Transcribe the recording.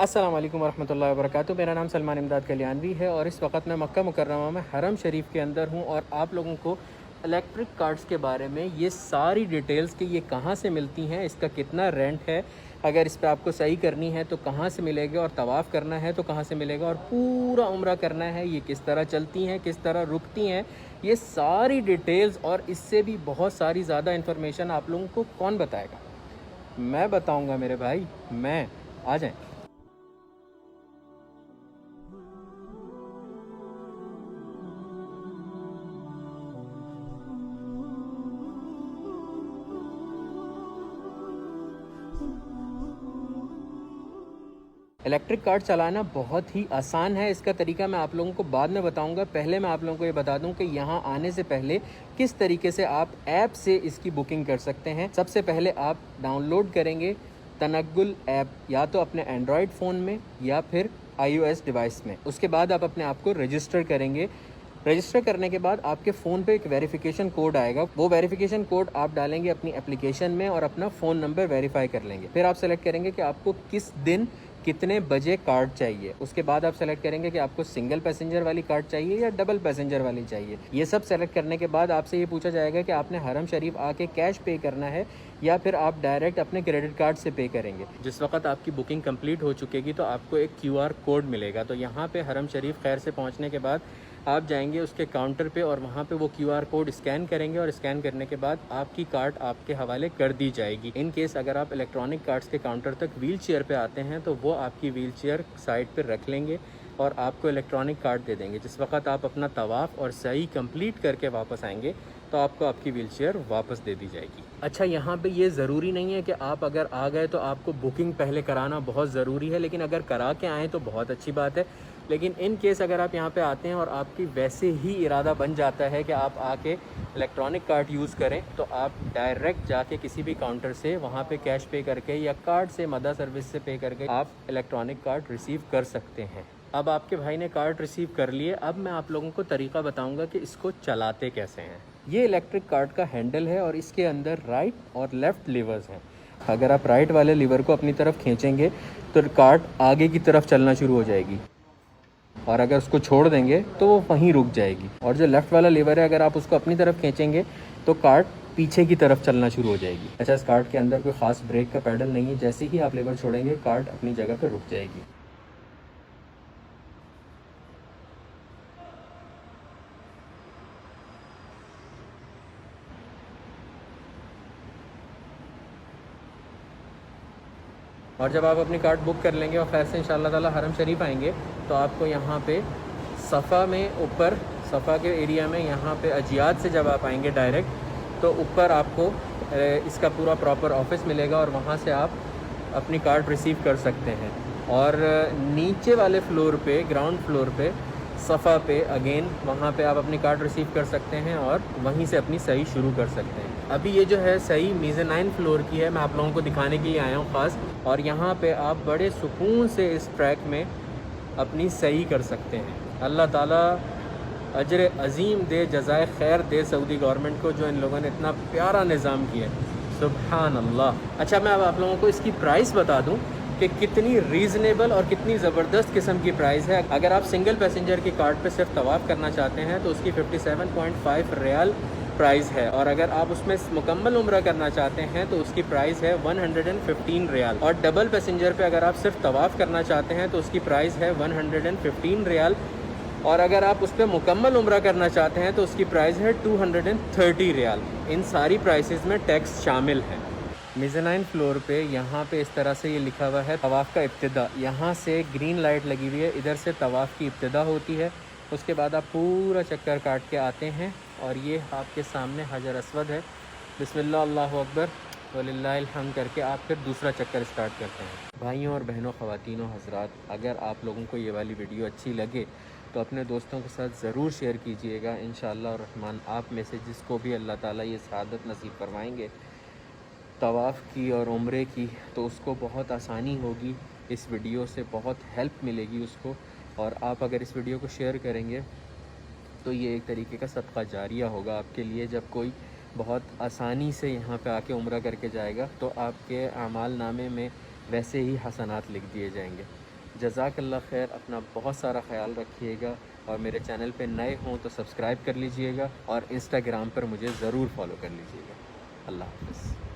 अस्सलाम वालेकुम वरहमतुल्लाहि वबरकातुहू। मेरा नाम सलमान इमदाद कल्याणवी है और इस वक्त मैं मक्का मुकर्रमा में हरम शरीफ के अंदर हूँ और आप लोगों को इलेक्ट्रिक कार्ड्स के बारे में ये सारी डिटेल्स कि ये कहाँ से मिलती हैं, इसका कितना रेंट है, अगर इस पर आपको सही करनी है तो कहाँ से मिलेगा, और तवाफ़ करना है तो कहाँ से मिलेगा, और पूरा उम्रा करना है ये किस तरह चलती हैं, किस तरह रुकती हैं, ये सारी डिटेल्स और इससे भी बहुत सारी ज़्यादा इन्फॉर्मेशन आप लोगों को कौन बताएगा। मैं बताऊँगा मेरे भाई, मैं। आ जाएँ। इलेक्ट्रिक कार चलाना बहुत ही आसान है। इसका तरीका मैं आप लोगों को बाद में बताऊंगा। पहले मैं आप लोगों को ये बता दूं कि यहाँ आने से पहले किस तरीके से आप ऐप से इसकी बुकिंग कर सकते हैं। सबसे पहले आप डाउनलोड करेंगे तनग्गुल ऐप, या तो अपने एंड्रॉयड फ़ोन में या फिर iOS डिवाइस में। उसके बाद आप अपने आप को रजिस्टर करेंगे। रजिस्टर करने के बाद आपके फ़ोन पे एक वेरिफिकेशन कोड आएगा। वो वेरिफिकेशन कोड आप डालेंगे अपनी एप्लीकेशन में और अपना फ़ोन नंबर वेरीफाई कर लेंगे। फिर आप सेलेक्ट करेंगे कि आपको किस दिन कितने बजे कार्ड चाहिए। उसके बाद आप सेलेक्ट करेंगे कि आपको सिंगल पैसेंजर वाली कार्ड चाहिए या डबल पैसेंजर वाली चाहिए। ये सब सेलेक्ट करने के बाद आपसे ये पूछा जाएगा कि आपने हरम शरीफ आके कैश पे करना है या फिर आप डायरेक्ट अपने क्रेडिट कार्ड से पे करेंगे। जिस वक्त आपकी बुकिंग कंप्लीट हो चुकेगी तो आपको एक QR कोड मिलेगा। तो यहाँ पे हरम शरीफ खैर से पहुँचने के बाद आप जाएंगे उसके काउंटर पे और वहाँ पे वो QR कोड स्कैन करेंगे और स्कैन करने के बाद आपकी कार्ड आपके हवाले कर दी जाएगी। इन केस अगर आप इलेक्ट्रॉनिक कार्ड्स के काउंटर तक व्हील चेयर पर आते हैं तो वो आपकी व्हील चेयर साइड पर रख लेंगे और आपको इलेक्ट्रॉनिक कार्ड दे देंगे। जिस वक्त आप अपना तवाफ़ और सही कंप्लीट करके वापस आएंगे तो आपको आपकी व्हील चेयर वापस दे दी जाएगी। अच्छा, यहाँ पे ये ज़रूरी नहीं है कि आप अगर आ गए तो आपको बुकिंग पहले कराना बहुत ज़रूरी है, लेकिन अगर करा के आएँ तो बहुत अच्छी बात है। लेकिन इन केस अगर आप यहाँ पे आते हैं और आपकी वैसे ही इरादा बन जाता है कि आप आके इलेक्ट्रॉनिक कार्ड यूज़ करें, तो आप डायरेक्ट जाके किसी भी काउंटर से वहाँ पे कैश पे करके या कार्ड से मदा सर्विस से पे करके आप इलेक्ट्रॉनिक कार्ड रिसीव कर सकते हैं। अब आपके भाई ने कार्ड रिसीव कर लिए। अब मैं आप लोगों को तरीका बताऊंगा कि इसको चलाते कैसे हैं। ये इलेक्ट्रिक कार्ड का हैंडल है और इसके अंदर राइट और लेफ़्ट लीवर्स हैं। अगर आप राइट वाले लीवर को अपनी तरफ खींचेंगे तो कार्ड आगे की तरफ चलना शुरू हो जाएगी, और अगर उसको छोड़ देंगे तो वो वहीं रुक जाएगी। और जो लेफ़्ट वाला लीवर है, अगर आप उसको अपनी तरफ खींचेंगे तो कार्ड पीछे की तरफ चलना शुरू हो जाएगी। अच्छा, इस कार्ड के अंदर कोई ख़ास ब्रेक का पैडल नहीं है। जैसे ही आप लीवर छोड़ेंगे कार्ड अपनी जगह पर रुक जाएगी। और जब आप अपनी कार्ड बुक कर लेंगे और खैर से इंशाअल्लाह ताला हरम शरीफ आएंगे तो आपको यहाँ पे सफ़ा में ऊपर सफ़ा के एरिया में यहाँ पे अजियात से जब आप आएंगे डायरेक्ट तो ऊपर आपको इसका पूरा प्रॉपर ऑफिस मिलेगा और वहाँ से आप अपनी कार्ड रिसीव कर सकते हैं। और नीचे वाले फ्लोर पे, ग्राउंड फ्लोर पे, सफ़ा पे अगेन वहाँ पे आप अपनी कार्ड रिसीव कर सकते हैं और वहीं से अपनी सही शुरू कर सकते हैं। अभी ये जो है सही मीज़ानाइन फ्लोर की है, मैं आप लोगों को दिखाने के लिए आया हूँ ख़ास। और यहाँ पे आप बड़े सुकून से इस ट्रैक में अपनी सही कर सकते हैं। अल्लाह ताला अजर अज़ीम दे, जज़ाए खैर दे सऊदी गवर्नमेंट को जो इन लोगों ने इतना प्यारा निज़ाम किया है। सुभान अल्लाह। अच्छा, मैं अब आप लोगों को इसकी प्राइस बता दूं कि कितनी रीज़नेबल और कितनी ज़बरदस्त किस्म की प्राइस है। अगर आप सिंगल पैसेंजर की कार्ड पे सिर्फ तवाफ़ करना चाहते हैं तो उसकी 57.5 रियाल प्राइस है, और अगर आप उसमें मुकम्मल उम्रा करना चाहते हैं तो उसकी प्राइस है 115 रियाल। और डबल पैसेंजर पे अगर आप सिर्फ तवाफ़ करना चाहते हैं तो उसकी प्राइस है 115 रियाल। और अगर आप उस पर मुकम्मल उम्रा करना चाहते हैं तो उसकी प्राइस है 230 रियाल। इन सारी प्राइसेस में टैक्स शामिल है। मीज़ानाइन फ्लोर पे यहाँ पे इस तरह से ये लिखा हुआ है तवाफ़ का इब्तिदा। यहाँ से ग्रीन लाइट लगी हुई है, इधर से तवाफ़ की इब्तिदा होती है। उसके बाद आप पूरा चक्कर काट के आते हैं और ये आपके सामने हजर अस्वद है। बिस्मिल्लाह अल्लाहु अकबर वलिल्लाहिल हम्द करके आप फिर दूसरा चक्कर स्टार्ट करते हैं। भाइयों और बहनों, ख़वातीनों, हज़रात, अगर आप लोगों को ये वाली वीडियो अच्छी लगे तो अपने दोस्तों के साथ ज़रूर शेयर कीजिएगा। इंशाअल्लाह रहमान आप में से जिसको भी अल्लाह ताला ये सआदत नसीब फरमाएंगे तवाफ़ की और उम्रे की, तो उसको बहुत आसानी होगी। इस वीडियो से बहुत हेल्प मिलेगी उसको। और आप अगर इस वीडियो को शेयर करेंगे तो ये एक तरीके का सदका जारिया होगा आपके लिए। जब कोई बहुत आसानी से यहाँ पे आके उम्रा करके जाएगा तो आपके आमाल नामे में वैसे ही हसनात लिख दिए जाएंगे। जज़ाकल्लाह खैर, अपना बहुत सारा ख्याल रखिएगा और मेरे चैनल पे नए हों तो सब्सक्राइब कर लीजिएगा और इंस्टाग्राम पर मुझे ज़रूर फॉलो कर लीजिएगा। अल्लाह हाफ़िज़।